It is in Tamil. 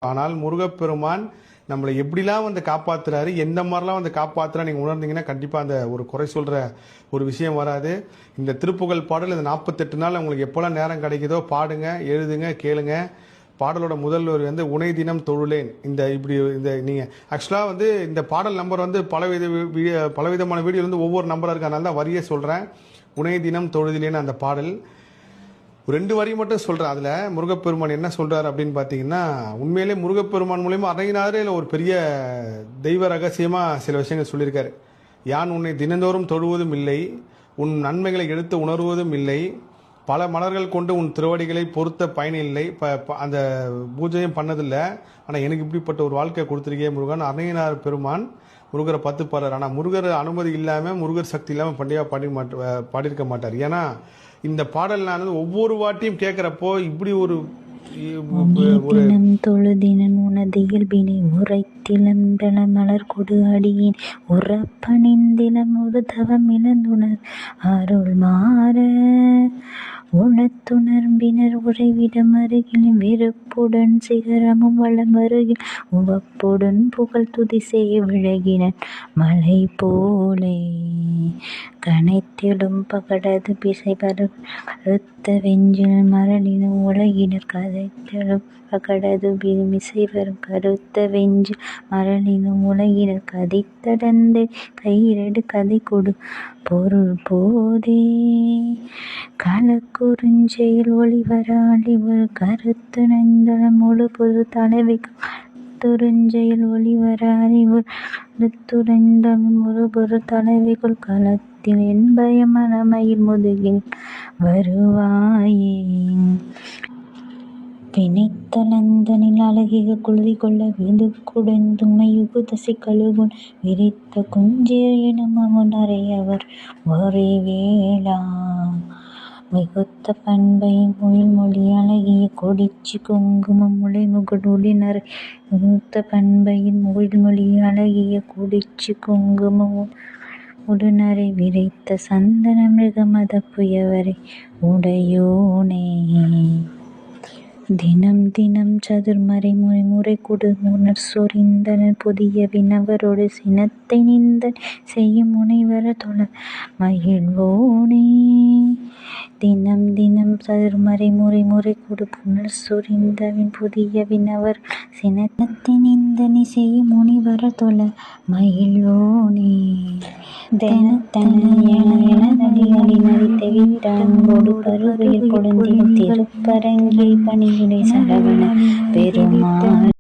ஆனால் முருகப்பெருமான் நம்மளை எப்படிலாம் வந்து காப்பாத்துறாரு, எந்த மாதிரிலாம் வந்து காப்பாத்துறா நீங்க உணர்ந்தீங்கன்னா கண்டிப்பா அந்த ஒரு குறை சொல்ற ஒரு விஷயம் வராது. இந்த திருப்புகழ் பாடல் இந்த 48 நாள் உங்களுக்கு எப்போல்லாம் நேரம் கிடைக்குதோ பாடுங்க, எழுதுங்க, கேளுங்க. பாடலோட முதல் வரி வந்து உனை தினம் தொழுலேன். இந்த நீங்க ஆக்சுவலா வந்து இந்த பாடல் நம்பர் வந்து பலவிதமான வீடியோ வந்து ஒவ்வொரு நம்பரா இருக்கு. அதனால தான் வரியே சொல்றேன். உனை தினம் தொழுதிலேன்னு அந்த பாடல். 2 வரி மட்டும் சொல்றேன். அதுல முருகப்பெருமான் என்ன சொல்றாரு அப்படின்னு பாத்தீங்கன்னா, உண்மையிலே முருகப்பெருமான் மூலியமா அரையினாரே ஒரு பெரிய தெய்வ ரகசியமா சில விஷயங்கள் சொல்லியிருக்காரு. யான் உன்னை தினந்தோறும் தொழுவதும் இல்லை, உன் நன்மைகளை எடுத்து உணர்வதும் இல்லை, பல மலர்கள் கொண்டு உன் திருவடிகளை பொறுத்த பயனில்லை, அந்த பூஜையும் பண்ணதில்லை. ஆனா எனக்கு இப்படிப்பட்ட ஒரு வாழ்க்கை கொடுத்திருக்கே முருகன். அரையினார் பெருமான் முருகரை பத்து பாடுறாரு. ஆனா முருகர் அனுமதி இல்லாம, முருகர் சக்தி இல்லாம பாடியிருக்க மாட்டார். ஏன்னா இந்த பாடல் நான் ஒவ்வொரு வாட்டியும் கேட்கிறப்போ இப்படி ஒரு தொழுதினன் உனது இயல்பினை உரைத்திளம்பெல மலர் கொடு அடியின் உறப்பணிந்திலம் ஒரு தவம் இழந்துணர் அருள் மாற உளத்துணர்பினர் உறைவிடம் அருகில் வெறுப்புடன் சிகரமும் வளம் அருகில் உவப்புடன் புகழ் துதி செய்ய விலகினன் மலை போலே கனைத்திடும் பகடது பிசை கருத்த வெஞ்சில் மரளின உலகினர் கதைத்திடும் பகடது மிசை வரும் கருத்த வெஞ்சில் மரளின உலகினர் கதித்தடந்து கயிறடு கதை கொடு பொருள் போதே களக்குறுஞ்செயல் ஒளிவராளி ஒரு கருத்து நந்தளம் முழு பொது தலைவி துருஞ்செயல் ஒளிவராளி ஒரு கருத்துரைந்தளம் ஒரு பொரு தலைவிக்குள் களத்தில் என் பயம் மனமயில் முதுகில் வருவாயே பிணைத்தலந்தனில் அழகிய குழுதி கொள்ள விது குடந்துமை யுகுதசி கழுகுன் விரித்த குஞ்சேர் எனும் அமுனரையவர் ஒரே வேளா மிகுத்த பண்பையும் முயல் மொழி அழகிய கொடிச்சி குங்குமம் முளை முகடுளினரை மிகுத்த பண்பையும் முயல் மொழி அழகிய கொடிச்சி குங்குமம் உடுனரை விரைத்த சந்தன மிருகமத புயவரை உடையோனே தினம் தினம் சதுர்மறை முறை முறை கொடு முனர் சொரிந்தனர் புதிய வினவரோடு சினத்தை நிந்தன் செய்யும் முனைவர தொழ மகிழ்வோனே தினம் தினம் சதுர்மறை முறை முறை கொடு புனர் சொரிந்தவின் புதிய வினவர் சினத்தை நிந்தனை செய்யும் முனிவர தொழ மகிழ்வோனே தெவிட்டோடு கருவையில் கொடுந்தின் திருப்பரங்கை பணியுடை சரவண பெருமாள்